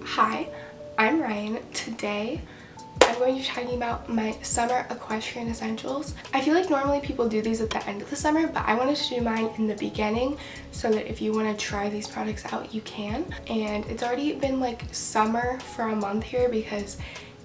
Hi, I'm Ryan. Today I'm going to be talking about my summer equestrian essentials. I feel like normally people do these at the end of the summer, but I wanted to do mine in the beginning so that if you want to try these products out, you can. And it's already been like summer for a month here because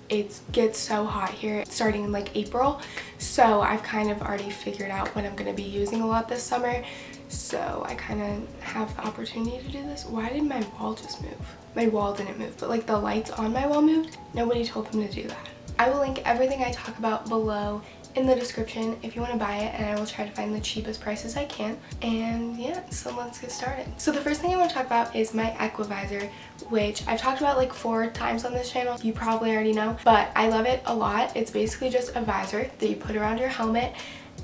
it gets so hot here starting in like April. So I've kind of already figured out what I'm going to be using a lot this summer. So I kind of have the opportunity to do this. Why did my wall just move? My wall didn't move, but like the lights on my wall moved. Nobody told them to do that. I will link everything I talk about below in the description if you want to buy it, and I will try to find the cheapest prices I can. And yeah, so let's get started. So the first thing I want to talk about is my Equivisor, which I've talked about like 4 times on this channel. You probably already know, but I love it a lot. It's basically just a visor that you put around your helmet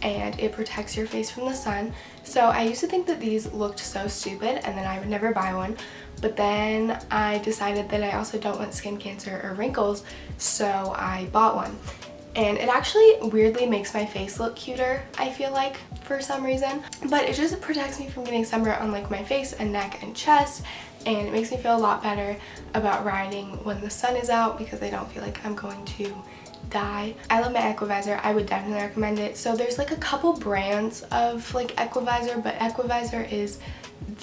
and it protects your face from the sun. So I used to think that these looked so stupid and then I would never buy one, but then I decided that I also don't want skin cancer or wrinkles, so I bought one. And it actually weirdly makes my face look cuter, I feel like, for some reason. But it just protects me from getting sunburn on like my face and neck and chest, and it makes me feel a lot better about riding when the sun is out because I don't feel like I'm going to die. I love my Equivisor. I would definitely recommend it. So there's like a couple brands of like Equivisor, but Equivisor is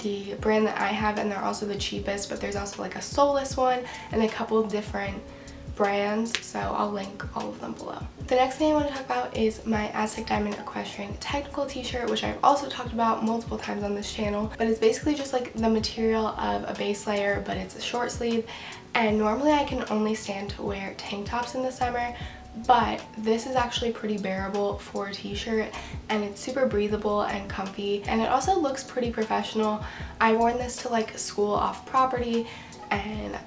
the brand that I have, and they're also the cheapest, but there's also like a soulless one and a couple different brands, so I'll link all of them below. The next thing I want to talk about is my Aztec Diamond Equestrian Technical t-shirt, which I've also talked about multiple times on this channel, but it's basically just like the material of a base layer, but it's a short sleeve, and normally I can only stand to wear tank tops in the summer, but this is actually pretty bearable for a t-shirt, and it's super breathable and comfy, and it also looks pretty professional. I've worn this to like school off property, and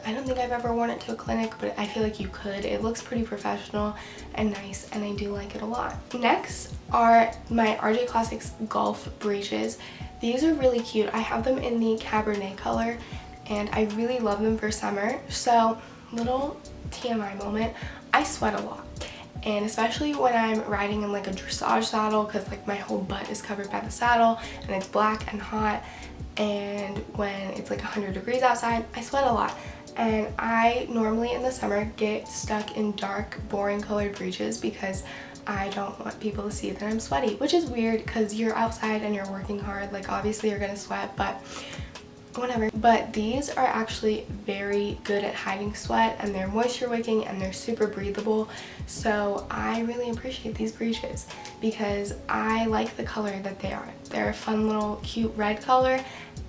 I don't think I've ever worn it to a clinic, but I feel like you could. It looks pretty professional and nice, and I do like it a lot. Next are my RJ Classics Golf breeches. These are really cute. I have them in the Cabernet color, and I really love them for summer. So, little TMI moment, I sweat a lot, and especially when I'm riding in like a dressage saddle, because like my whole butt is covered by the saddle and it's black and hot, and when it's like 100 degrees outside, I sweat a lot. And I normally in the summer get stuck in dark, boring colored breeches because I don't want people to see that I'm sweaty, which is weird because you're outside and you're working hard. Like obviously you're gonna sweat, but whatever. But these are actually very good at hiding sweat, and they're moisture wicking and they're super breathable. So I really appreciate these breeches because I like the color that they are. They're a fun little cute red color,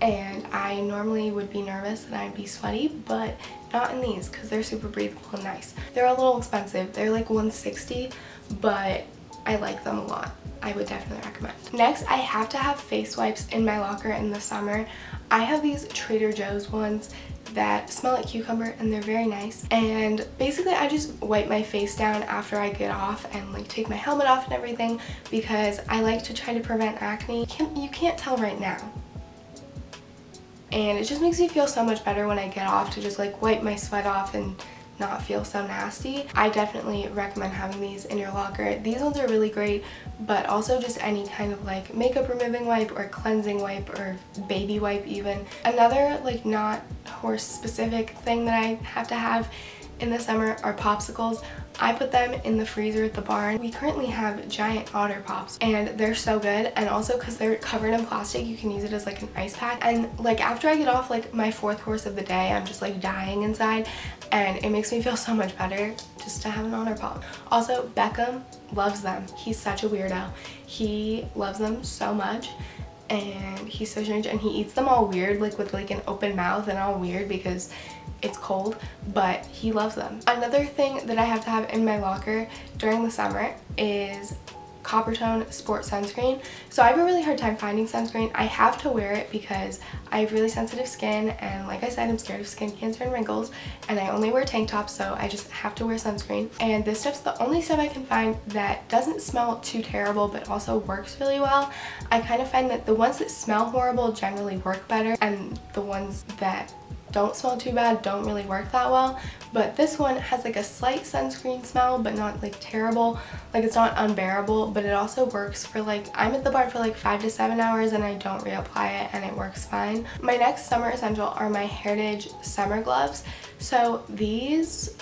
and I normally would be nervous that I'd be sweaty, but not in these because they're super breathable and nice. They're a little expensive. They're like $160, but I like them a lot. I would definitely recommend. Next, I have to have face wipes in my locker in the summer. I have these Trader Joe's ones that smell like cucumber, and they're very nice. And basically I just wipe my face down after I get off and like take my helmet off and everything because I like to try to prevent acne. You can't tell right now. And it just makes me feel so much better when I get off to just like wipe my sweat off and not feel so nasty. I definitely recommend having these in your locker. These ones are really great, but also just any kind of like makeup removing wipe or cleansing wipe or baby wipe even. Another like not horse specific thing that I have to have in the summer are popsicles. I put them in the freezer at the barn. We currently have giant otter pops, and they're so good, and also because they're covered in plastic, you can use it as like an ice pack. And like after I get off like my 4th course of the day, I'm just like dying inside, and it makes me feel so much better just to have an otter pop. Also, Beckham loves them. He's such a weirdo. He loves them so much, and he's so strange, and he eats them all weird, like with like an open mouth and all weird because it's cold, but he loves them. Another thing that I have to have in my locker during the summer is Coppertone Sport Sunscreen. So I have a really hard time finding sunscreen. I have to wear it because I have really sensitive skin, and like I said, I'm scared of skin cancer and wrinkles, and I only wear tank tops, so I just have to wear sunscreen. And this stuff's the only stuff I can find that doesn't smell too terrible but also works really well. I kind of find that the ones that smell horrible generally work better, and the ones that don't smell too bad, don't really work that well. But this one has like a slight sunscreen smell, but not like terrible. Like it's not unbearable, but it also works for like, I'm at the bar for like 5 to 7 hours and I don't reapply it and it works fine. My next summer essential are my Heritage summer gloves. So these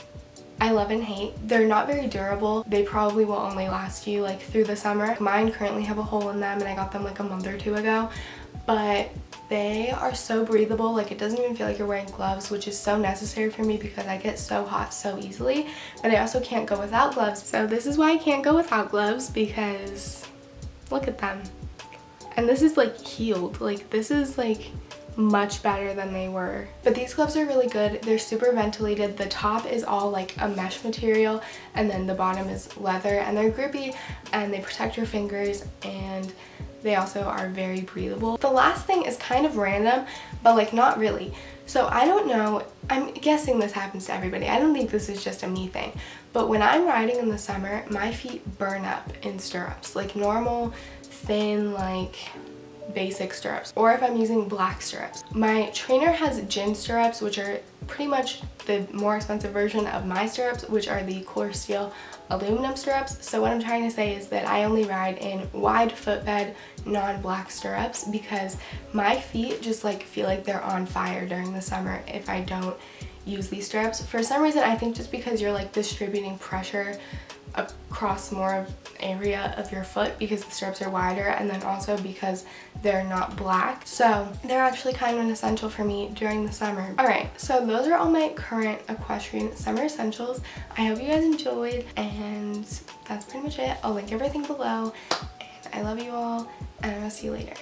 I love and hate. They're not very durable. They probably will only last you like through the summer. Mine currently have a hole in them and I got them like a month or two ago, but they are so breathable. Like it doesn't even feel like you're wearing gloves, which is so necessary for me because I get so hot so easily, but I also can't go without gloves. So this is why I can't go without gloves, because look at them. And this is like healed. Like this is like much better than they were. But these gloves are really good. They're super ventilated. The top is all like a mesh material and then the bottom is leather, and they're grippy and they protect your fingers, and they also are very breathable. The last thing is kind of random, but like not really. So I don't know, I'm guessing this happens to everybody. I don't think this is just a me thing, but when I'm riding in the summer, my feet burn up in stirrups, like normal, thin, like basic stirrups, or if I'm using black stirrups. My trainer has gin stirrups, which are pretty much the more expensive version of my stirrups, which are the core steel aluminum stirrups. So what I'm trying to say is that I only ride in wide footbed non-black stirrups because my feet just like feel like they're on fire during the summer if I don't use these stirrups. For some reason, I think just because you're like distributing pressure across more of area of your foot because the stirrups are wider, and then also because they're not black. So they're actually kind of an essential for me during the summer. Alright, so those are all my current equestrian summer essentials. I hope you guys enjoyed, and that's pretty much it. I'll link everything below, and I love you all, and I'll see you later.